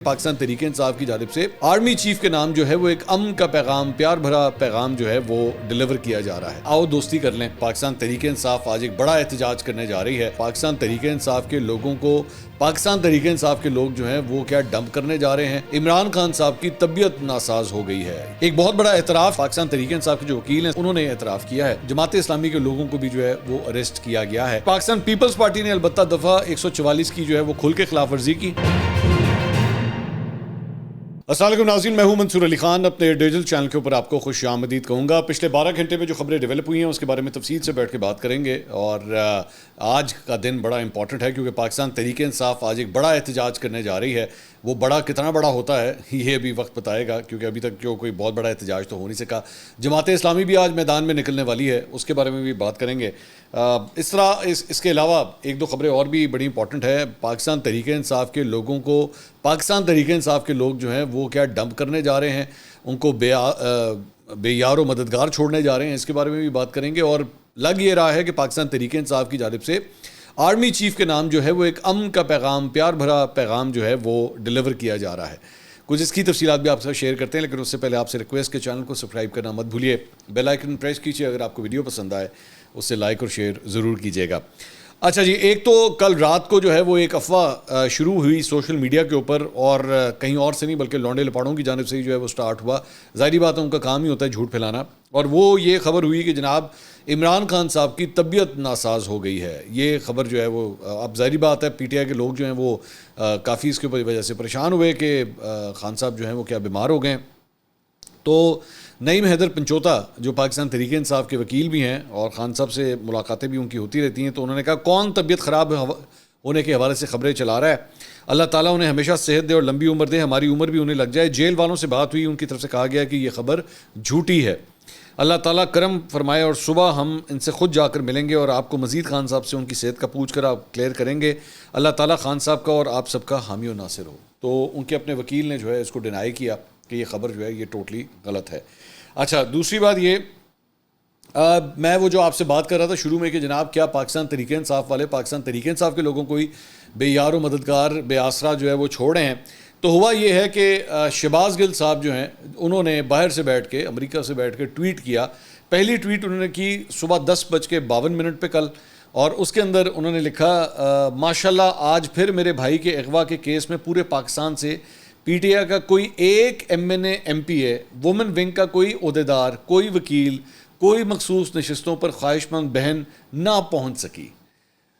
پاکستان تحریک انصاف کی جانب سے آرمی چیف کے نام جو ہے وہ ایک امن کا پیغام، پیار بھرا پیغام جو ہے وہ ڈیلیور کیا جا رہا ہے۔ آؤ دوستی کر لیں۔ پاکستان تحریک انصاف آج ایک بڑا احتجاج کرنے جا رہی ہے۔ پاکستان تحریک انصاف کے لوگوں کو پاکستان تحریک انصاف کے لوگ جو ہیں وہ کیا ڈمپ کرنے جا رہے ہیں۔ عمران خان صاحب کی طبیعت ناساز ہو گئی ہے۔ ایک بہت بڑا اعتراف پاکستان تحریک انصاف کے جو وکیل ہیں انہوں نے اعتراف کیا ہے۔ جماعت اسلامی کے لوگوں کو بھی جو ہے وہ اریسٹ کیا گیا ہے۔ پاکستان پیپلز پارٹی نے البتہ دفعہ 144 کی جو ہے وہ کھل کے خلاف ورزی کی۔ السلام علیکم ناظرین، میں ہوں منصور علی خان، اپنے ڈیجیٹل چینل کے اوپر آپ کو خوش آمدید کہوں گا۔ پچھلے 12 گھنٹے میں جو خبریں ڈیولپ ہوئی ہیں اس کے بارے میں تفصیل سے بیٹھ کے بات کریں گے، اور آج کا دن بڑا امپورٹنٹ ہے کیونکہ پاکستان تحریک انصاف آج ایک بڑا احتجاج کرنے جا رہی ہے۔ وہ بڑا کتنا بڑا ہوتا ہے یہ بھی وقت بتائے گا، کیونکہ ابھی تک جو کوئی بہت بڑا احتجاج تو ہو نہیں سکا۔ جماعت اسلامی بھی آج میدان میں نکلنے والی ہے، اس کے بارے میں بھی بات کریں گے۔ اس طرح اس کے علاوہ ایک دو خبریں اور بھی بڑی امپورٹنٹ ہے۔ پاکستان تحریک انصاف کے لوگوں کو پاکستان تحریک انصاف کے لوگ جو ہیں وہ کیا ڈمپ کرنے جا رہے ہیں، ان کو بے یار و مددگار چھوڑنے جا رہے ہیں، اس کے بارے میں بھی بات کریں گے۔ اور لگ یہ رہا ہے کہ پاکستان تحریک انصاف کی جانب سے آرمی چیف کے نام جو ہے وہ ایک امن کا پیغام، پیار بھرا پیغام جو ہے وہ ڈیلیور کیا جا رہا ہے۔ کچھ اس کی تفصیلات بھی آپ سے شیئر کرتے ہیں، لیکن اس سے پہلے آپ سے ریکویسٹ کہ چینل کو سبسکرائب کرنا مت بھولیے، بیل آئیکن پریس کیجیے، اگر آپ کو ویڈیو پسند آئے اس سے لائک اور شیئر ضرور کیجیے گا۔ اچھا جی، ایک تو کل رات کو جو ہے وہ ایک افواہ شروع ہوئی سوشل میڈیا کے اوپر، اور کہیں اور سے نہیں بلکہ لونڈے لپاڑوں کی جانب سے ہی جو ہے وہ سٹارٹ ہوا۔ ظاہری بات ہے ان کا کام ہی ہوتا ہے جھوٹ پھیلانا، اور وہ یہ خبر ہوئی کہ جناب عمران خان صاحب کی طبیعت ناساز ہو گئی ہے۔ یہ خبر جو ہے وہ اب ظاہری بات ہے پی ٹی آئی کے لوگ جو ہیں وہ کافی اس کے وجہ سے پریشان ہوئے کہ خان صاحب جو ہیں وہ کیا بیمار ہو گئے ہیں۔ تو نعیم حیدر پنچوتا جو پاکستان تحریک انصاف کے وکیل بھی ہیں اور خان صاحب سے ملاقاتیں بھی ان کی ہوتی رہتی ہیں، تو انہوں نے کہا کون طبیعت خراب ہونے کے حوالے سے خبریں چلا رہا ہے، اللہ تعالیٰ انہیں ہمیشہ صحت دے اور لمبی عمر دے، ہماری عمر بھی انہیں لگ جائے۔ جیل والوں سے بات ہوئی، ان کی طرف سے کہا گیا کہ یہ خبر جھوٹی ہے، اللہ تعالیٰ کرم فرمائے، اور صبح ہم ان سے خود جا کر ملیں گے اور آپ کو مزید خان صاحب سے ان کی صحت کا پوچھ کر آپ کلیئر کریں گے۔ اللہ تعالیٰ خان صاحب کا اور آپ سب کا حامی و ناصر ہو۔ تو ان کے اپنے وکیل نے جو ہے اس کو ڈینائی کیا کہ یہ خبر جو ہے یہ ٹوٹلی غلط ہے۔ اچھا، دوسری بات یہ، میں وہ جو آپ سے بات کر رہا تھا شروع میں کہ جناب کیا پاکستان تحریک انصاف والے پاکستان تحریک انصاف کے لوگوں کو ہی بے یار و مددگار، بے آسرا جو ہے وہ چھوڑ رہے ہیں، تو ہوا یہ ہے کہ شہباز گل صاحب جو ہیں انہوں نے باہر سے بیٹھ کے، امریکہ سے بیٹھ کے ٹویٹ کیا۔ پہلی ٹویٹ انہوں نے کی صبح 10:52 پہ کل، اور اس کے اندر انہوں نے لکھا ماشاءاللہ آج پھر میرے بھائی کے اغوا کے کیس میں پورے پاکستان سے پی ٹی آئی کا کوئی ایک ایم این اے، ایم پی اے، وومن ونگ کا کوئی عہدیدار، کوئی وکیل، کوئی مخصوص نشستوں پر خواہش مند بہن نہ پہنچ سکی۔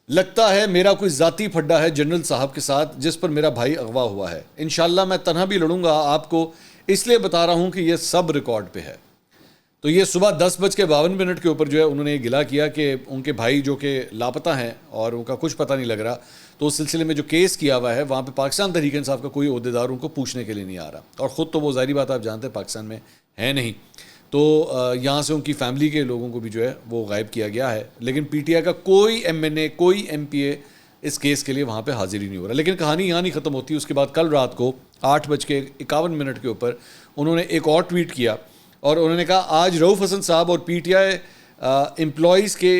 لگتا ہے میرا کوئی ذاتی پھڈا ہے جنرل صاحب کے ساتھ جس پر میرا بھائی اغوا ہوا ہے۔ انشاءاللہ میں تنہا بھی لڑوں گا، آپ کو اس لیے بتا رہا ہوں کہ یہ سب ریکارڈ پہ ہے۔ تو یہ صبح 10:52 کے اوپر جو ہے انہوں نے یہ گلا کیا کہ ان کے بھائی جو کہ لاپتہ ہیں اور ان کا کچھ پتہ نہیں لگ رہا، تو اس سلسلے میں جو کیس کیا ہوا ہے وہاں پہ پاکستان تحریک انصاف کا کوئی عہدیدار ان کو پوچھنے کے لیے نہیں آ رہا، اور خود تو وہ ظاہری بات آپ جانتے ہیں پاکستان میں ہے نہیں، تو یہاں سے ان کی فیملی کے لوگوں کو بھی جو ہے وہ غائب کیا گیا ہے، لیکن پی ٹی آئی کا کوئی ایم این اے، کوئی ایم پی اے اس کیس کے لیے وہاں پہ حاضر ہی نہیں ہو رہا۔ لیکن کہانی یہاں نہیں ختم ہوتی۔ اس کے بعد کل رات کو 8:51 کے اوپر انہوں نے ایک اور ٹویٹ کیا، اور انہوں نے کہا آج رؤف حسن صاحب اور پی ٹی آئی امپلائیز کے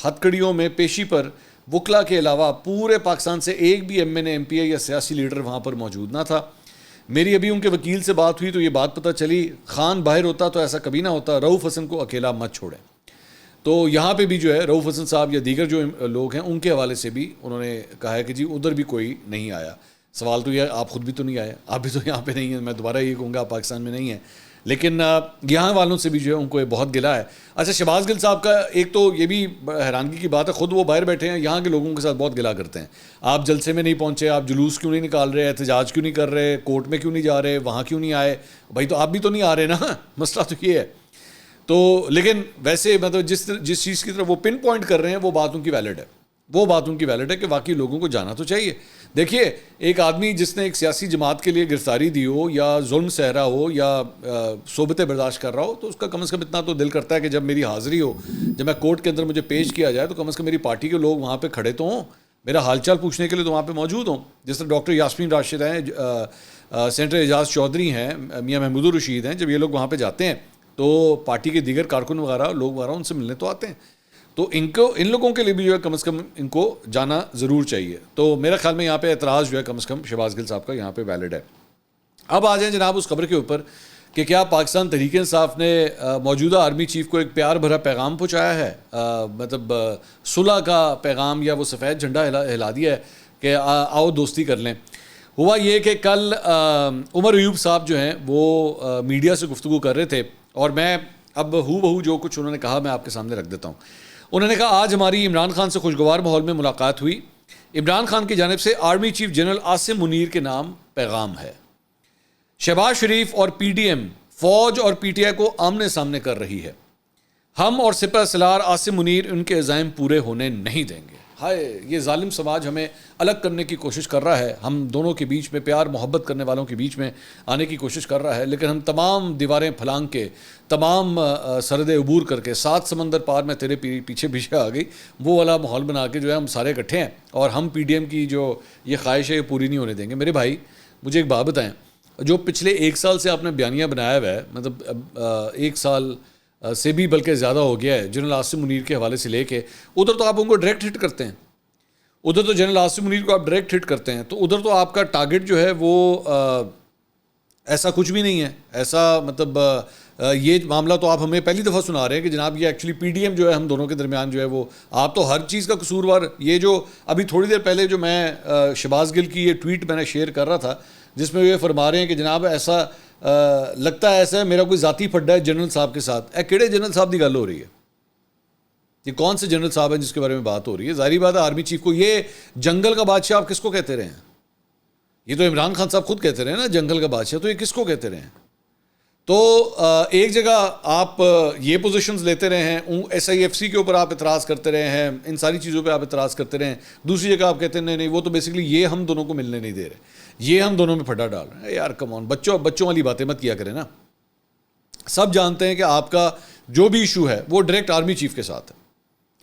ہتھکڑیوں میں پیشی پر وکلا کے علاوہ پورے پاکستان سے ایک بھی ایم این اے، ایم پی اے یا سیاسی لیڈر وہاں پر موجود نہ تھا۔ میری ابھی ان کے وکیل سے بات ہوئی تو یہ بات پتہ چلی، خان باہر ہوتا تو ایسا کبھی نہ ہوتا، رؤف حسن کو اکیلا مت چھوڑیں۔ تو یہاں پہ بھی جو ہے رؤف حسن صاحب یا دیگر جو لوگ ہیں ان کے حوالے سے بھی انہوں نے کہا ہے کہ جی ادھر بھی کوئی نہیں آیا۔ سوال تو یہ آپ خود بھی تو نہیں آئے، آپ بھی تو یہاں پہ نہیں ہیں، میں دوبارہ یہ کہوں گا آپ پاکستان میں نہیں ہیں، لیکن یہاں والوں سے بھی جو ہے ان کو یہ بہت گلا ہے۔ اچھا، شہباز گل صاحب کا ایک تو یہ بھی حیرانگی کی بات ہے، خود وہ باہر بیٹھے ہیں، یہاں کے لوگوں کے ساتھ بہت گلا کرتے ہیں، آپ جلسے میں نہیں پہنچے، آپ جلوس کیوں نہیں نکال رہے، احتجاج کیوں نہیں کر رہے، کورٹ میں کیوں نہیں جا رہے، وہاں کیوں نہیں آئے، بھائی تو آپ بھی تو نہیں آ رہے نا، مسئلہ تو یہ ہے۔ تو لیکن ویسے مطلب جس چیز کی طرف وہ پن پوائنٹ کر رہے ہیں وہ بات ان کی ویلڈ ہے، وہ بات ان کی ویلڈ ہے کہ واقعی لوگوں کو جانا تو چاہیے۔ دیکھیے، ایک آدمی جس نے ایک سیاسی جماعت کے لیے گرفتاری دی ہو یا ظلم سہ رہا ہو یا صحبتیں برداشت کر رہا ہو، تو اس کا کم از کم اتنا تو دل کرتا ہے کہ جب میری حاضری ہو، جب میں کورٹ کے اندر مجھے پیش کیا جائے، تو کم از کم میری پارٹی کے لوگ وہاں پہ کھڑے تو ہوں، میرا حال چال پوچھنے کے لیے تو وہاں پہ موجود ہوں۔ جس طرح ڈاکٹر یاسمین راشد ہیں، سینیٹر اعجاز چودھری ہیں، میاں محمود الرشید ہیں، جب یہ لوگ وہاں پہ جاتے ہیں تو پارٹی کے دیگر کارکن وغیرہ لوگ وغیرہ ان سے ملنے تو آتے ہیں۔ تو ان لوگوں کے لیے بھی جو ہے کم از کم ان کو جانا ضرور چاہیے. تو میرا خیال میں یہاں پہ اعتراض جو ہے کم از کم شہباز گل صاحب کا یہاں پہ ویلڈ ہے. اب آ جائیں جناب اس خبر کے اوپر کہ کیا پاکستان تحریک انصاف نے موجودہ آرمی چیف کو ایک پیار بھرا پیغام پہنچایا ہے, مطلب صلح کا پیغام, یا وہ سفید جھنڈا ہلا دیا ہے کہ آؤ دوستی کر لیں. ہوا یہ کہ کل عمر ایوب صاحب جو ہیں وہ میڈیا سے گفتگو کر رہے تھے, اور میں اب بہو جو کچھ انہوں نے کہا میں آپ کے سامنے رکھ دیتا ہوں. انہوں نے کہا آج ہماری عمران خان سے خوشگوار ماحول میں ملاقات ہوئی. عمران خان کی جانب سے army chief general Asim Munir کے نام پیغام ہے. شہباز شریف اور پی ڈی ایم فوج اور پی ٹی آئی کو آمنے سامنے کر رہی ہے. ہم اور سپہ سالار عاصم منیر ان کے عزائم پورے ہونے نہیں دیں گے. ہائے, یہ ظالم سماج ہمیں الگ کرنے کی کوشش کر رہا ہے, ہم دونوں کے بیچ میں پیار محبت کرنے والوں کے بیچ میں آنے کی کوشش کر رہا ہے, لیکن ہم تمام دیواریں پھلانگ کے, تمام سرحد عبور کر کے, 7 سمندر پار میں تیرے پیچھے پیچھے آ گئی, وہ والا ماحول بنا کے جو ہے ہم سارے اکٹھے ہیں, اور ہم پی ڈی ایم کی جو یہ خواہش ہے یہ پوری نہیں ہونے دیں گے. میرے بھائی مجھے ایک بات بتائیں, جو پچھلے 1 سال سے آپ نے بیانیہ بنایا ہوا ہے, مطلب 1 سال سے بھی بلکہ زیادہ ہو گیا ہے جنرل عاصم منیر کے حوالے سے لے کے, ادھر تو آپ ان کو ڈائریکٹ ہٹ کرتے ہیں, ادھر تو جنرل عاصم منیر کو آپ ڈائریکٹ ہٹ کرتے ہیں, تو ادھر تو آپ کا ٹارگٹ جو ہے وہ ایسا کچھ بھی نہیں ہے. ایسا مطلب یہ معاملہ تو آپ ہمیں پہلی دفعہ سنا رہے ہیں کہ جناب یہ ایکچولی پی ڈی ایم جو ہے ہم دونوں کے درمیان جو ہے وہ, آپ تو ہر چیز کا قصوروار. یہ جو ابھی تھوڑی دیر پہلے جو میں شہباز گل کی یہ ٹویٹ میں نے شیئر کر رہا تھا جس میں یہ فرما رہے ہیں کہ جناب ایسا لگتا ہے ایسا ہے میرا کوئی ذاتی پھڈا ہے جنرل صاحب کے ساتھ. کیڑے جنرل صاحب کی گل ہو رہی ہے؟ یہ کون سے جنرل صاحب ہیں جس کے بارے میں بات ہو رہی ہے؟ ظاہری بات ہے آرمی چیف کو, یہ جنگل کا بادشاہ آپ کس کو کہتے رہے ہیں؟ یہ تو عمران خان صاحب خود کہتے رہے ہیں نا جنگل کا بادشاہ, تو یہ کس کو کہتے رہے ہیں؟ تو ایک جگہ آپ یہ پوزیشنز لیتے رہے ہیں, ایس آئی ایف سی کے اوپر آپ اعتراض کرتے رہے ہیں, ان ساری چیزوں پہ آپ اعتراض کرتے رہے ہیں, دوسری جگہ آپ کہتے ہیں نہیں وہ تو بیسکلی یہ ہم دونوں کو ملنے نہیں دے رہے, یہ ہم دونوں میں پھڈا ڈال رہے ہیں. یار کم آن, بچوں والی باتیں مت کیا کریں نا. سب جانتے ہیں کہ آپ کا جو بھی ایشو ہے وہ ڈائریکٹ آرمی چیف کے ساتھ ہے,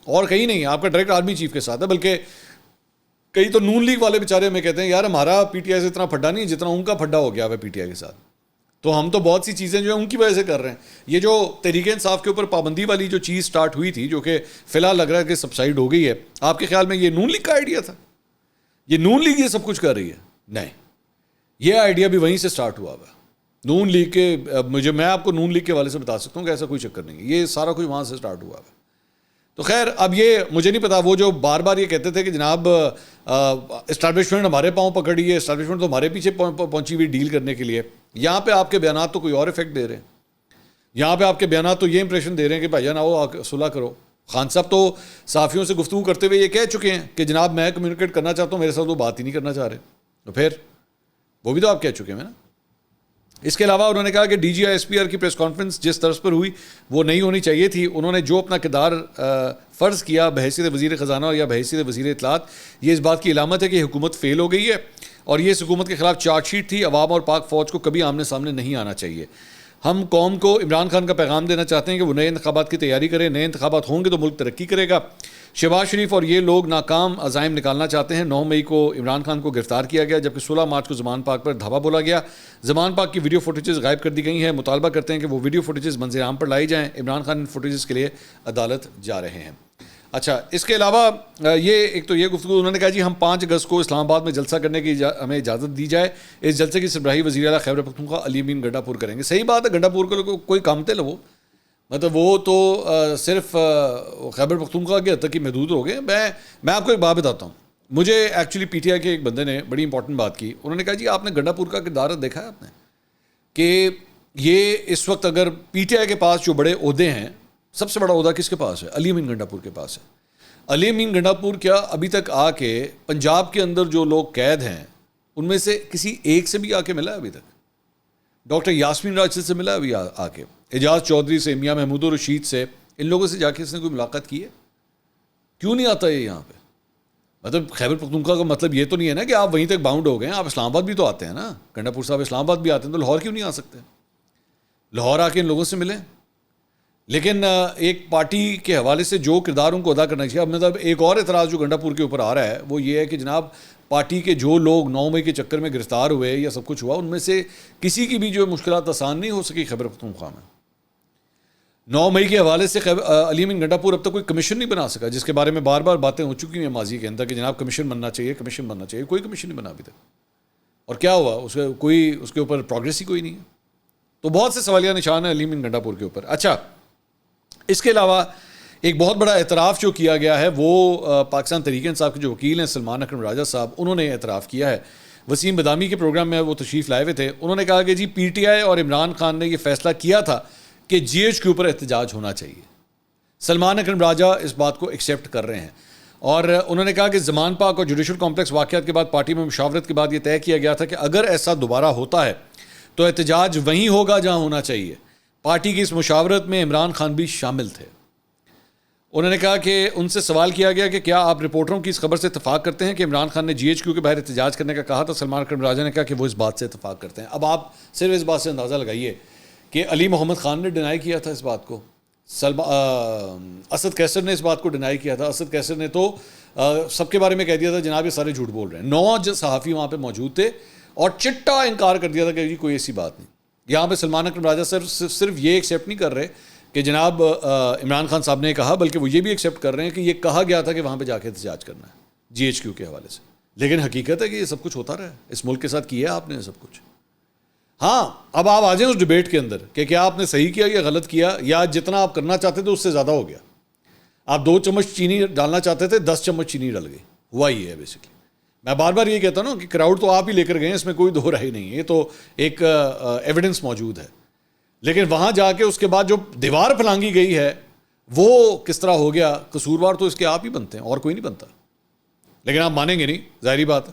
اور کہیں نہیں, آپ کا ڈائریکٹ آرمی چیف کے ساتھ ہے. بلکہ کئی تو نون لیگ والے بیچارے ہمیں کہتے ہیں یار ہمارا پی ٹی آئی سے اتنا پھڈا نہیں جتنا ان کا پھڈا ہو گیا ہے پی ٹی آئی کے ساتھ, تو ہم تو بہت سی چیزیں جو ہیں ان کی وجہ سے کر رہے ہیں. یہ جو تحریک انصاف کے اوپر پابندی والی جو چیز سٹارٹ ہوئی تھی, جو کہ فی الحال لگ رہا ہے کہ سبسائڈ ہو گئی ہے, آپ کے خیال میں یہ نون لیگ کا آئیڈیا تھا؟ یہ نون لیگ یہ سب کچھ کر رہی ہے؟ نہیں, یہ آئیڈیا بھی وہیں سے سٹارٹ ہوا ہوا. نون لیگ کے میں آپ کو نون لیگ کے حوالے سے بتا سکتا ہوں کہ ایسا کوئی چکر نہیں ہے, یہ سارا کچھ وہاں سے سٹارٹ ہوا ہے. تو خیر اب یہ مجھے نہیں پتا, وہ جو بار بار یہ کہتے تھے کہ جناب اسٹیبلشمنٹ ہمارے پاؤں پکڑی ہے, اسٹیبلشمنٹ تو ہمارے پیچھے پہنچی ہوئی ڈیل کرنے کے لیے, یہاں پہ آپ کے بیانات تو کوئی اور افیکٹ دے رہے ہیں. یہاں پہ آپ کے بیانات تو یہ امپریشن دے رہے ہیں کہ بھائی جان آؤ صلح کرو. خان صاحب تو صحافیوں سے گفتگو کرتے ہوئے یہ کہہ چکے ہیں کہ جناب میں کمیونیکیٹ کرنا چاہتا ہوں, میرے ساتھ وہ بات ہی نہیں کرنا چاہ رہے. تو پھر وہ بھی تو آپ کہہ چکے ہیں نا. اس کے علاوہ انہوں نے کہا کہ D G I S P R کی پریس کانفرنس جس طرز پر ہوئی وہ نہیں ہونی چاہیے تھی. انہوں نے جو اپنا کردار فرض کیا بحیثیت وزیر خزانہ یا بحیثیت وزیر اطلاعات, یہ اس بات کی علامت ہے کہ حکومت فیل ہو گئی ہے, اور یہ اس حکومت کے خلاف چارج شیٹ تھی. عوام اور پاک فوج کو کبھی آمنے سامنے نہیں آنا چاہیے. ہم قوم کو عمران خان کا پیغام دینا چاہتے ہیں کہ وہ نئے انتخابات کی تیاری کریں. نئے انتخابات ہوں گے تو ملک ترقی کرے گا. شہباز شریف اور یہ لوگ ناکام عزائم نکالنا چاہتے ہیں. 9 مئی کو عمران خان کو گرفتار کیا گیا, جبکہ 16 مارچ کو زمان پاک پر دھاوا بولا گیا. زمان پاک کی ویڈیو فوٹیجز غائب کر دی گئی ہیں. مطالبہ کرتے ہیں کہ وہ ویڈیو فوٹیجز منظر عام پر لائی جائیں. عمران خان ان فوٹیجز کے لیے عدالت جا رہے ہیں. اچھا, اس کے علاوہ یہ ایک تو یہ گفتگو, انہوں نے کہا جی ہم 5 اگست کو اسلام آباد میں جلسہ کرنے کی ہمیں اجازت دی جائے. اس جلسے کی سربراہی وزیر اعلیٰ خیبر پختونخوا علی امین گنڈا پور کریں گے. صحیح بات ہے, گنڈا پور کو کوئی کام تھے وہ, مطلب وہ تو صرف خیبر پختونخوا کے حد تک ہی محدود ہو گئے. میں آپ کو ایک بات بتاتا ہوں. مجھے ایکچولی پی ٹی آئی کے ایک بندے نے بڑی امپورٹنٹ بات کی. انہوں نے کہا جی آپ نے گنڈا پور کا کردار دیکھا ہے آپ نے, کہ یہ اس وقت اگر پی ٹی آئی کے پاس جو بڑے عہدے ہیں, سب سے بڑا عہدہ کس کے پاس ہے؟ علی امین گنڈا پور کے پاس ہے. علی امین گنڈا پور کیا ابھی تک آ کے پنجاب کے اندر جو لوگ قید ہیں ان میں سے کسی ایک سے بھی آ کے ملا ہے ابھی تک؟ ڈاکٹر یاسمین راجد سے ملا ہے ابھی آ کے؟ اعجاز چودھری سے, میاں محمود الرشید سے, ان لوگوں سے جا کے اس نے کوئی ملاقات کی ہے؟ کیوں نہیں آتا یہ یہاں پہ؟ مطلب خیبر پختونخوا کا مطلب یہ تو نہیں ہے نا کہ آپ وہیں تک باؤنڈ ہو گئے ہیں. آپ اسلام آباد بھی تو آتے ہیں نا, گنڈا پور صاحب اسلام آباد بھی آتے ہیں, تو لاہور کیوں نہیں آ سکتے؟ لاہور آ کے ان لوگوں سے ملیں. لیکن ایک پارٹی کے حوالے سے جو کردار ان کو ادا کرنا چاہیے. اب مطلب ایک اور اعتراض جو گنڈا پور کے اوپر آ رہا ہے وہ یہ ہے کہ جناب پارٹی کے جو لوگ 9 مئی کے چکر میں گرفتار ہوئے یا سب کچھ ہوا, ان میں سے کسی کی بھی جو مشکلات آسان نہیں ہو سکی خیبر پختونخوا میں. 9 مئی کے حوالے سے علی امین گنڈا پور اب تک کوئی کمیشن نہیں بنا سکا، جس کے بارے میں بار بار باتیں ہو چکی ہیں ماضی کے اندر کہ جناب کمیشن بننا چاہیے، کمیشن بننا چاہیے، کوئی کمیشن نہیں بنا ابھی تک. اور کیا ہوا اس کے اوپر پروگریس ہی کوئی نہیں ہے. تو بہت سے سوالیہ نشان ہیں علی امین گنڈا پور کے اوپر. اچھا، اس کے علاوہ ایک بہت بڑا اعتراف جو کیا گیا ہے وہ پاکستان تحریک انصاف کے جو وکیل ہیں سلمان اکرم راجہ صاحب، انہوں نے اعتراف کیا ہے. وسیم بدامی کے پروگرام میں وہ تشریف لائے ہوئے تھے. انہوں نے کہا کہ جی پی ٹی آئی اور عمران خان نے یہ فیصلہ کیا تھا کہ جی ایچ کے اوپر احتجاج ہونا چاہیے. سلمان اکرم راجہ اس بات کو ایکسیپٹ کر رہے ہیں، اور انہوں نے کہا کہ زمان پاک اور جوڈیشل کمپلیکس واقعات کے بعد پارٹی میں مشاورت کے بعد یہ طے کیا گیا تھا کہ اگر ایسا دوبارہ ہوتا ہے تو احتجاج وہیں ہوگا جہاں ہونا چاہیے. پارٹی کی اس مشاورت میں عمران خان بھی شامل تھے. انہوں نے کہا کہ ان سے سوال کیا گیا کہ کیا آپ رپورٹروں کی اس خبر سے اتفاق کرتے ہیں کہ عمران خان نے جی ایچ کیو کے باہر احتجاج کرنے کا کہا تھا. سلمان اکرم راجہ نے کہا کہ وہ اس بات سے اتفاق کرتے ہیں. اب آپ صرف اس بات سے اندازہ لگائیے کہ علی محمد خان نے ڈینائی کیا تھا اس بات کو، اسد کیسر نے اس بات کو ڈینائی کیا تھا. اسد کیسر نے تو سب کے بارے میں کہہ دیا تھا جناب یہ سارے جھوٹ بول رہے ہیں. 9 صحافی وہاں پہ موجود تھے اور چٹا انکار کر دیا تھا کہ جی کوئی ایسی بات نہیں. یہاں پہ سلمان اکرم راجہ صرف یہ ایکسیپٹ نہیں کر رہے کہ جناب عمران خان صاحب نے کہا، بلکہ وہ یہ بھی ایکسیپٹ کر رہے ہیں کہ یہ کہا گیا تھا کہ وہاں پہ جا کے احتجاج کرنا ہے جی ایچ کیو کے حوالے سے. لیکن حقیقت ہے کہ یہ سب کچھ ہوتا رہا ہے، اس ملک کے ساتھ کیا آپ نے سب کچھ. ہاں اب آپ آ جائیں اس ڈیبیٹ کے اندر کہ کیا آپ نے صحیح کیا یا غلط کیا، یا جتنا آپ کرنا چاہتے تھے اس سے زیادہ ہو گیا. آپ 2 چمچ چینی ڈالنا چاہتے تھے، 10 چمچ چینی ڈل گئی. ہوا ہی ہے بیسکلی. میں بار بار یہ کہتا ہوں نا کہ کراؤڈ تو آپ ہی لے کر گئے ہیں، اس میں کوئی دو رائے نہیں ہے، یہ تو ایک ایویڈنس موجود ہے. لیکن وہاں جا کے اس کے بعد جو دیوار پھلانگی گئی ہے وہ کس طرح ہو گیا، قصوروار تو اس کے آپ ہی بنتے ہیں اور کوئی نہیں بنتا. لیکن آپ مانیں گے نہیں، ظاہری بات ہے.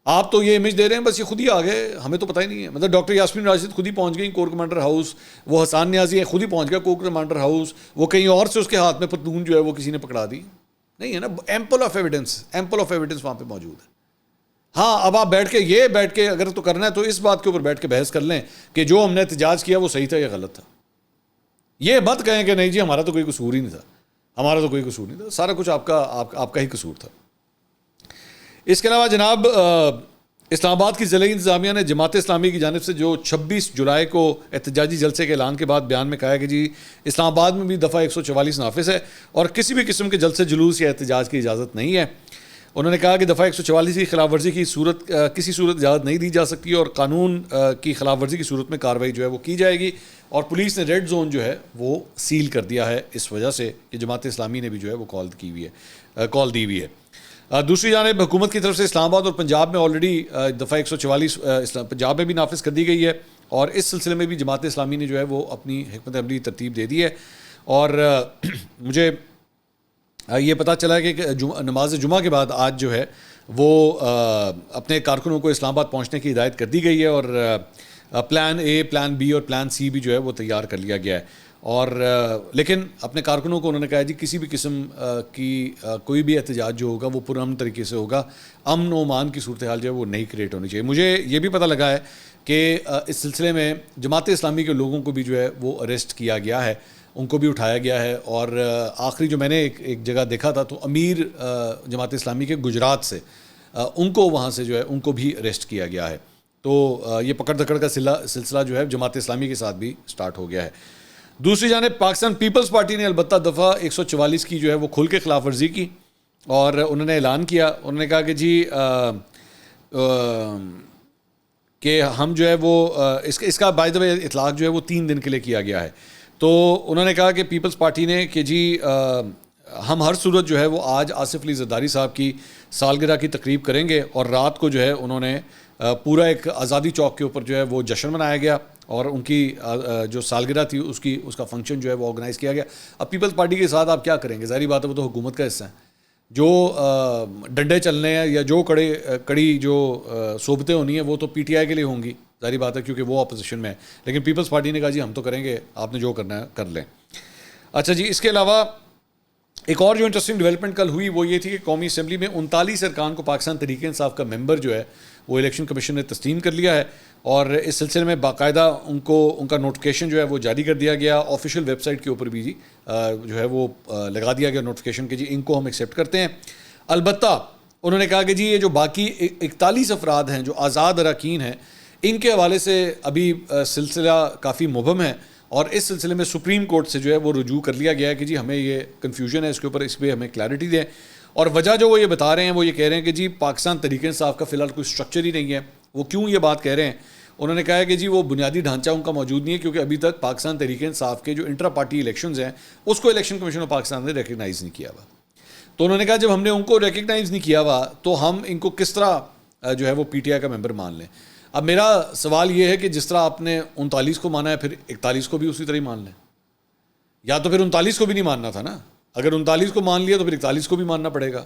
آپ تو یہ امیج دے رہے ہیں بس یہ خود ہی آ گئے، ہمیں تو پتہ ہی نہیں ہے. مطلب ڈاکٹر یاسمین راشد خود ہی پہنچ گئی کور کمانڈر ہاؤس، وہ حسان نیازی ہے خود ہی پہنچ گیا کور کمانڈر ہاؤس، وہ کہیں اور سے اس کے ہاتھ میں پتلون جو ہے وہ کسی نے پکڑا دی. نہیں ہے نا، ایمپل آف ایویڈنس وہاں پہ موجود ہے. ہاں اب آپ بیٹھ کے اگر تو کرنا ہے تو اس بات کے اوپر بیٹھ کے بحث کر لیں کہ جو ہم نے احتجاج کیا وہ صحیح تھا یا غلط تھا. یہ مت کہیں کہ نہیں جی ہمارا تو کوئی قصور ہی نہیں تھا، سارا کچھ آپ کا ہی قصور تھا. اس کے علاوہ جناب اسلام آباد کی ضلعی انتظامیہ نے جماعت اسلامی کی جانب سے جو 26 جولائی کو احتجاجی جلسے کے اعلان کے بعد بیان میں کہا ہے کہ جی اسلام آباد میں بھی دفعہ 144 نافذ ہے اور کسی بھی قسم کے جلسے جلوس یا احتجاج کی اجازت نہیں ہے. انہوں نے کہا کہ دفعہ 144 کی خلاف ورزی کی کسی صورت اجازت نہیں دی جا سکتی اور قانون کی خلاف ورزی کی صورت میں کارروائی جو ہے وہ کی جائے گی. اور پولیس نے ریڈ زون جو ہے وہ سیل کر دیا ہے اس وجہ سے کہ جماعت اسلامی نے بھی جو ہے وہ کال دی ہوئی ہے. دوسری جانب حکومت کی طرف سے اسلام آباد اور پنجاب میں آلریڈی دفعہ 144 پنجاب میں بھی نافذ کر دی گئی ہے اور اس سلسلے میں بھی جماعت اسلامی نے جو ہے وہ اپنی حکمت عملی ترتیب دے دی ہے. اور مجھے یہ پتہ چلا ہے کہ نماز جمعہ کے بعد آج جو ہے وہ اپنے کارکنوں کو اسلام آباد پہنچنے کی ہدایت کر دی گئی ہے اور پلان اے، پلان بی اور پلان سی بھی جو ہے وہ تیار کر لیا گیا ہے. اور لیکن اپنے کارکنوں کو انہوں نے کہا جی کسی بھی قسم کی کوئی بھی احتجاج جو ہوگا وہ پرامن طریقے سے ہوگا، امن و امان کی صورتحال جو ہے وہ نہیں کریٹ ہونی چاہیے. مجھے یہ بھی پتہ لگا ہے کہ اس سلسلے میں جماعت اسلامی کے لوگوں کو بھی جو ہے وہ اریسٹ کیا گیا ہے، ان کو بھی اٹھایا گیا ہے. اور آخری جو میں نے ایک جگہ دیکھا تھا تو امیر جماعت اسلامی کے گجرات سے ان کو وہاں سے جو ہے ان کو بھی اریسٹ کیا گیا ہے. تو یہ پکڑ دھکڑ کا سلسلہ جو ہے جماعت اسلامی کے ساتھ بھی سٹارٹ ہو گیا ہے. دوسری جانب پاکستان پیپلز پارٹی نے البتہ دفعہ 144 کی جو ہے وہ کھل کے خلاف ورزی کی اور انہوں نے اعلان کیا. انہوں نے کہا کہ جی کہ ہم جو ہے وہ اس کا بائی دا وے اطلاق جو ہے وہ 3 دن کے لیے کیا گیا ہے. تو انہوں نے کہا کہ پیپلز پارٹی نے کہ جی ہم ہر صورت جو ہے وہ آج آصف علی زرداری صاحب کی سالگرہ کی تقریب کریں گے اور رات کو جو ہے انہوں نے پورا ایک آزادی چوک کے اوپر جو ہے وہ جشن منایا گیا اور ان کی جو سالگرہ تھی اس کا فنکشن جو ہے وہ آرگنائز کیا گیا. اب پیپلز پارٹی کے ساتھ آپ کیا کریں گے، ظاہری بات ہے وہ تو حکومت کا حصہ ہیں. جو ڈنڈے چلنے ہیں یا جو کڑی جو صحبتیں ہونی ہیں وہ تو پی ٹی آئی کے لیے ہوں گی، ظاہری بات ہے کیونکہ وہ اپوزیشن میں ہے. لیکن پیپلز پارٹی نے کہا جی ہم تو کریں گے، آپ نے جو کرنا ہے کر لیں. اچھا جی، اس کے علاوہ ایک اور جو انٹرسٹنگ ڈیولپمنٹ کل ہوئی وہ یہ تھی کہ قومی اسمبلی میں 39 ارکان کو پاکستان تحریک انصاف کا ممبر جو ہے وہ الیکشن کمیشن نے تسلیم کر لیا ہے اور اس سلسلے میں باقاعدہ ان کا نوٹیفیکیشن جو ہے وہ جاری کر دیا گیا. آفیشیل ویب سائٹ کے اوپر بھی جی جو ہے وہ لگا دیا گیا نوٹیفیکیشن کہ جی ان کو ہم ایکسیپٹ کرتے ہیں. البتہ انہوں نے کہا کہ جی یہ جو باقی 41 افراد ہیں جو آزاد اراکین ہیں ان کے حوالے سے ابھی سلسلہ کافی مبہم ہے اور اس سلسلے میں سپریم کورٹ سے جو ہے وہ رجوع کر لیا گیا ہے کہ جی ہمیں یہ کنفیوژن ہے اس کے اوپر، اس پہ ہمیں کلیئرٹی دیں. اور وجہ جو وہ یہ بتا رہے ہیں وہ یہ کہہ رہے ہیں کہ جی پاکستان تحریک انصاف کا فی الحال کوئی اسٹرکچر ہی نہیں ہے. وہ کیوں یہ بات کہہ رہے ہیں؟ انہوں نے کہا ہے کہ جی وہ بنیادی ڈھانچہ ان کا موجود نہیں ہے، کیونکہ ابھی تک پاکستان تحریک انصاف کے جو انٹرا پارٹی الیکشنز ہیں اس کو الیکشن کمیشن آف پاکستان نے ریکگنائز نہیں کیا ہوا. تو انہوں نے کہا جب ہم نے ان کو ریکگنائز نہیں کیا ہوا تو ہم ان کو کس طرح جو ہے وہ پی ٹی آئی کا ممبر مان لیں. اب میرا سوال یہ ہے کہ جس طرح آپ نے 39 کو مانا ہے پھر 41 کو بھی اسی طرح ہی مان لیں، یا تو پھر 39 کو بھی نہیں ماننا تھا نا. اگر 39 کو مان لیا تو پھر 41 کو بھی ماننا پڑے گا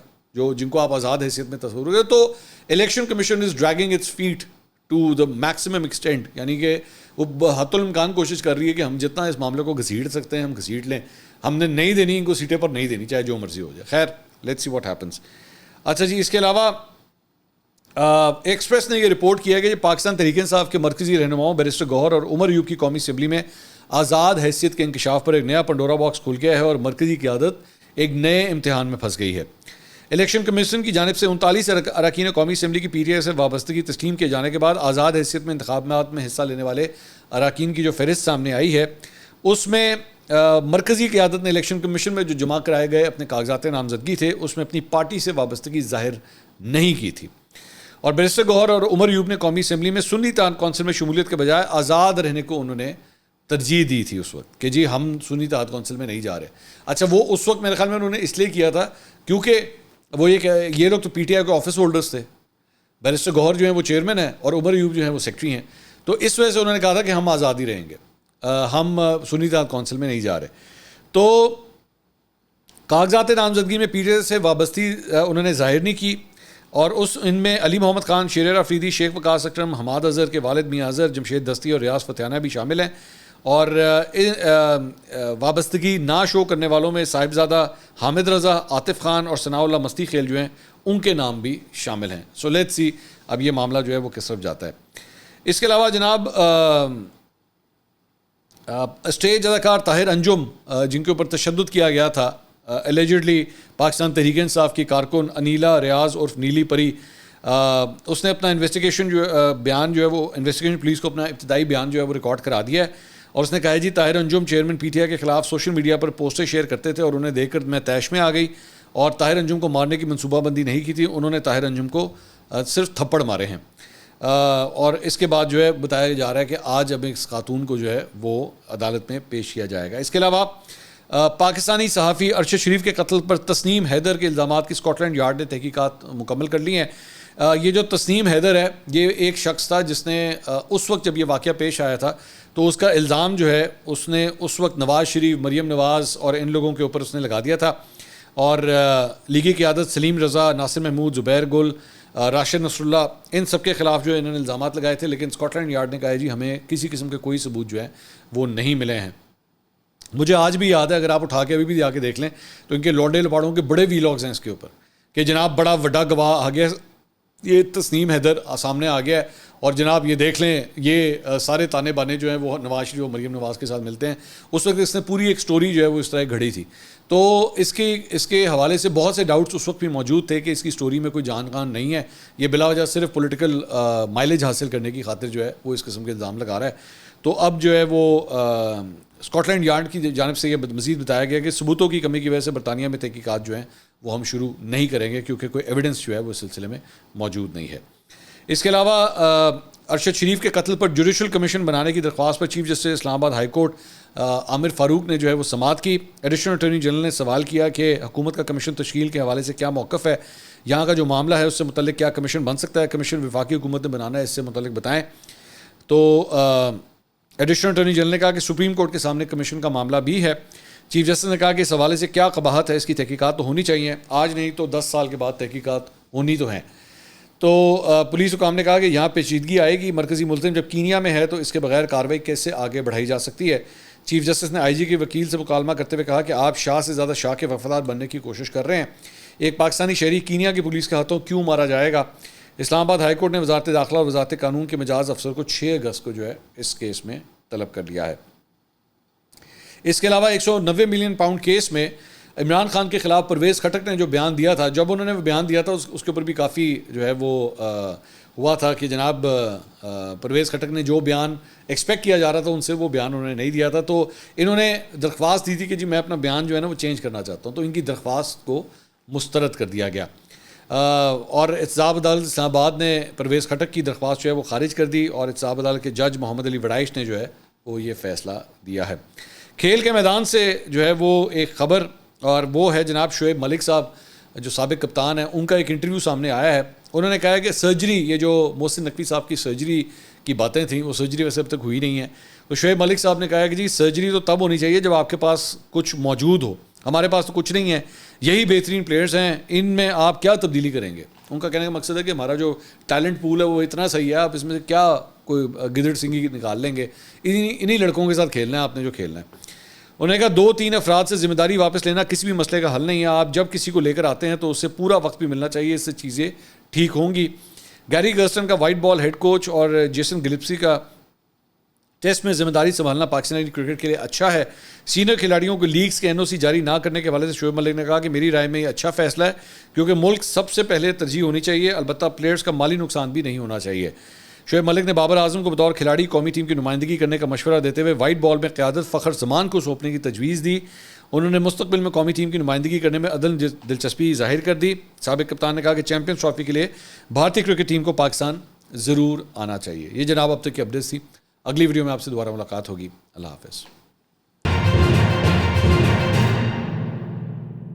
جن کو آپ آزاد حیثیت میں تصور کریں. تو election commission is dragging its feet to the maximum extent, یعنی کہ وہ حت الامکان کوشش کر رہی ہے کہ ہم جتنا اس معاملے کو گھسیٹ سکتے ہیں ہم گھسیٹ لیں. ہم نے نہیں دینی ان کو سیٹیں پر نہیں دینی، چاہے جو مرضی ہو جائے. خیر لیٹس سی واٹ ہیپنس. اچھا جی، اس کے علاوہ ایکسپریس نے یہ رپورٹ کیا کہ پاکستان تحریک انصاف کے مرکزی رہنماؤں بیرسٹر گوہر اور عمر ایوب کی قومی اسمبلی میں آزاد حیثیت کے انکشاف پر ایک نیا پنڈورا باکس کھل گیا ہے اور مرکزی قیادت ایک نئے امتحان میں پھنس گئی ہے. الیکشن کمیشن کی جانب سے 39 اراکین قومی اسمبلی کی پی ٹی آئی سے وابستگی تسلیم کیے جانے کے بعد آزاد حیثیت میں انتخابات میں حصہ لینے والے اراکین کی جو فہرست سامنے آئی ہے اس میں مرکزی قیادت نے الیکشن کمیشن میں جو جمع کرائے گئے اپنے کاغذات نامزدگی تھے اس میں اپنی پارٹی سے وابستگی ظاہر نہیں کی تھی. اور بیرسٹر گوہر اور عمر ایوب نے قومی اسمبلی میں سنی کونسل میں شمولیت کے بجائے آزاد رہنے کو انہوں نے ترجیح دی تھی اس وقت کہ جی ہم سنی اتحاد کونسل میں نہیں جا رہے. اچھا وہ اس وقت میرے خیال میں انہوں نے اس لیے کیا تھا کیونکہ وہ یہ لوگ تو پی ٹی آئی کے آفس ہولڈرز تھے. بیرسٹر گوہر جو ہیں وہ چیئرمین ہیں اور عمر ایوب جو ہیں وہ سیکرٹری ہیں. تو اس وجہ سے انہوں نے کہا تھا کہ ہم آزاد ہی رہیں گے، ہم سنی اتحاد کونسل میں نہیں جا رہے. تو کاغذات نامزدگی میں پی ٹی آئی سے وابستگی انہوں نے ظاہر نہیں کی اور ان میں علی محمد خان، شیرر افریدی، شیخ وقاص اکرم، حماد اظہر کے والد میاں اظہر، جمشید دستی اور ریاض فتحانہ بھی شامل ہیں. اور وابستگی نہ شو کرنے والوں میں صاحبزادہ حامد رضا، عاطف خان اور ثناء اللہ مستی خیل جو ہیں ان کے نام بھی شامل ہیں. سو لیٹس سی اب یہ معاملہ جو ہے وہ کس طرف جاتا ہے. اس کے علاوہ جناب اسٹیج اداکار طاہر انجم جن کے اوپر تشدد کیا گیا تھا ایلیجڈلی پاکستان تحریک انصاف کی کارکن انیلا ریاض عرف نیلی پری، اس نے اپنا انویسٹیگیشن بیان جو ہے وہ انویسٹیگیشن پولیس کو اپنا ابتدائی بیان جو ہے وہ ریکارڈ کرا دیا ہے. اور اس نے کہا جی طاہر انجم چیئرمین پی ٹی آئی کے خلاف سوشل میڈیا پر پوسٹیں شیئر کرتے تھے اور انہیں دیکھ کر میں طیش میں آ گئی اور طاہر انجم کو مارنے کی منصوبہ بندی نہیں کی تھی. انہوں نے طاہر انجم کو صرف تھپڑ مارے ہیں. اور اس کے بعد جو ہے بتایا جا رہا ہے کہ آج اب اس خاتون کو جو ہے وہ عدالت میں پیش کیا جائے گا. اس کے علاوہ پاکستانی صحافی ارشد شریف کے قتل پر تسنیم حیدر کے الزامات کی اسکاٹ لینڈ یارڈ نے تحقیقات مکمل کر لی ہیں. یہ جو تسنیم حیدر ہے یہ ایک شخص تھا جس نے اس وقت جب یہ واقعہ پیش آیا تھا تو اس کا الزام جو ہے اس نے اس وقت نواز شریف، مریم نواز اور ان لوگوں کے اوپر اس نے لگا دیا تھا. اور لیگی قیادت سلیم رضا، ناصر محمود، زبیر گل، راشد نصر اللہ، ان سب کے خلاف جو ہے انہوں نے الزامات لگائے تھے. لیکن اسکاٹ لینڈ یارڈ نے کہا ہے جی ہمیں کسی قسم کے کوئی ثبوت جو ہے وہ نہیں ملے ہیں. مجھے آج بھی یاد ہے، اگر آپ اٹھا کے ابھی بھی جا کے دیکھ لیں تو ان کے لوڈے لپاڑوں کے بڑے ویلاگز ہیں اس کے اوپر کہ جناب بڑا وڈا گواہ آ گیا، یہ تسنیم حیدر سامنے آ گیا ہے اور جناب یہ دیکھ لیں یہ سارے تانے بانے جو ہیں وہ نواز شریف اور مریم نواز کے ساتھ ملتے ہیں. اس وقت اس نے پوری ایک سٹوری جو ہے وہ اس طرح گھڑی تھی. تو اس کے حوالے سے بہت سے ڈاؤٹس اس وقت بھی موجود تھے کہ اس کی سٹوری میں کوئی جان کان نہیں ہے، یہ بلا وجہ صرف پولیٹیکل مائلیج حاصل کرنے کی خاطر جو ہے وہ اس قسم کے الزام لگا رہا ہے. تو اب جو ہے وہ اسکاٹ لینڈ یارڈ کی جانب سے یہ مزید بتایا گیا کہ ثبوتوں کی کمی کی وجہ سے برطانیہ میں تحقیقات جو ہیں وہ ہم شروع نہیں کریں گے کیونکہ کوئی ایویڈنس جو ہے وہ اس سلسلے میں موجود نہیں ہے. اس کے علاوہ ارشد شریف کے قتل پر جوڈیشل کمیشن بنانے کی درخواست پر چیف جسٹس اسلام آباد ہائی کورٹ عامر فاروق نے جو ہے وہ سماعت کی. ایڈیشنل اٹارنی جنرل نے سوال کیا کہ حکومت کا کمیشن تشکیل کے حوالے سے کیا موقف ہے، یہاں کا جو معاملہ ہے اس سے متعلق کیا کمیشن بن سکتا ہے، کمیشن وفاقی حکومت نے بنانا ہے، اس سے متعلق بتائیں. تو ایڈیشنل اٹارنی جنرل نے کہا کہ سپریم کورٹ کے سامنے کمیشن کا معاملہ بھی ہے. چیف جسٹس نے کہا کہ اس حوالے سے کیا قباحت ہے، اس کی تحقیقات تو ہونی چاہیے، آج نہیں تو 10 سال کے بعد تحقیقات ہونی تو ہیں. تو پولیس حکام نے کہا کہ یہاں پیچیدگی آئے گی، مرکزی ملزم جب کینیا میں ہے تو اس کے بغیر کارروائی کیسے آگے بڑھائی جا سکتی ہے. چیف جسٹس نے آئی جی کے وکیل سے مکالمہ کرتے ہوئے کہا کہ آپ شاہ سے زیادہ شاہ کے وفادار بننے کی کوشش کر رہے ہیں، ایک پاکستانی شہری کینیا کی پولیس کے ہاتھوں کیوں مارا جائے گا. اسلام آباد ہائی کورٹ نے وزارت داخلہ اور وزارت قانون کے مجاز افسر کو 6 اگست کو جو ہے اس کیس میں طلب کر لیا ہے. اس کے علاوہ 190 ملین پاؤنڈ کیس میں عمران خان کے خلاف پرویز خٹک نے جو بیان دیا تھا، جب انہوں نے بیان دیا تھا اس کے اوپر بھی کافی جو ہے وہ ہوا تھا کہ جناب پرویز خٹک نے جو بیان ایکسپیکٹ کیا جا رہا تھا ان سے وہ بیان انہوں نے نہیں دیا تھا، تو انہوں نے درخواست دی تھی کہ جی میں اپنا بیان جو ہے نا وہ چینج کرنا چاہتا ہوں، تو ان کی درخواست کو مسترد کر دیا گیا، اور احتساب عدالت اسلام آباد نے پرویز خٹک کی درخواست جو ہے وہ خارج کر دی، اور احتساب عدالت کے جج محمد علی وڑائش نے جو ہے وہ یہ فیصلہ دیا ہے۔ کھیل کے میدان سے جو ہے وہ ایک خبر، اور وہ ہے جناب شعیب ملک صاحب جو سابق کپتان ہیں، ان کا ایک انٹرویو سامنے آیا ہے۔ انہوں نے کہا ہے کہ سرجری، یہ جو محسن نقوی صاحب کی سرجری کی باتیں تھیں، وہ سرجری ویسے اب تک ہوئی نہیں ہے، تو شعیب ملک صاحب نے کہا ہے کہ جی سرجری تو تب ہونی چاہیے جب آپ کے پاس کچھ موجود ہو، ہمارے پاس تو کچھ نہیں ہے، یہی بہترین پلیئرز ہیں، ان میں آپ کیا تبدیلی کریں گے؟ ان کا کہنے کا مقصد ہے کہ ہمارا جو ٹیلنٹ پول ہے وہ اتنا صحیح ہے، آپ اس میں سے کیا کوئی گدڑ سنگھی نکال لیں گے، انہی لڑکوں کے ساتھ کھیلنا ہے آپ نے جو کھیلنا ہے۔ انہوں نے کہا 2-3 افراد سے ذمہ داری واپس لینا کسی بھی مسئلے کا حل نہیں ہے، آپ جب کسی کو لے کر آتے ہیں تو اس سے پورا وقت بھی ملنا چاہیے، اس سے چیزیں ٹھیک ہوں گی۔ گیری گرسٹن کا وائٹ بال ہیڈ کوچ اور جیسن گلپسی کا ٹیسٹ میں ذمہ داری سنبھالنا پاکستانی کرکٹ کے لیے اچھا ہے۔ سینئر کھلاڑیوں کو لیگز کے NOC جاری نہ کرنے کے حوالے سے شعیب ملک نے کہا کہ میری رائے میں یہ اچھا فیصلہ ہے، کیونکہ ملک سب سے پہلے ترجیح ہونی چاہیے، البتہ پلیئرز کا مالی نقصان بھی نہیں ہونا چاہیے۔ شعیب ملک نے بابر اعظم کو بطور کھلاڑی قومی ٹیم کی نمائندگی کرنے کا مشورہ دیتے ہوئے وائٹ بال میں قیادت فخر زمان کو سونپنے کی تجویز دی۔ انہوں نے مستقبل میں قومی ٹیم کی نمائندگی کرنے میں عدل دلچسپی ظاہر کر دی۔ سابق کپتان نے کہا کہ چیمپئنز ٹرافی کے لیے بھارتی کرکٹ ٹیم کو پاکستان ضرور آنا چاہیے۔ یہ جناب اب تک کی اپڈیٹس تھی، اگلی ویڈیو میں آپ سے دوبارہ ملاقات ہوگی، اللہ حافظ۔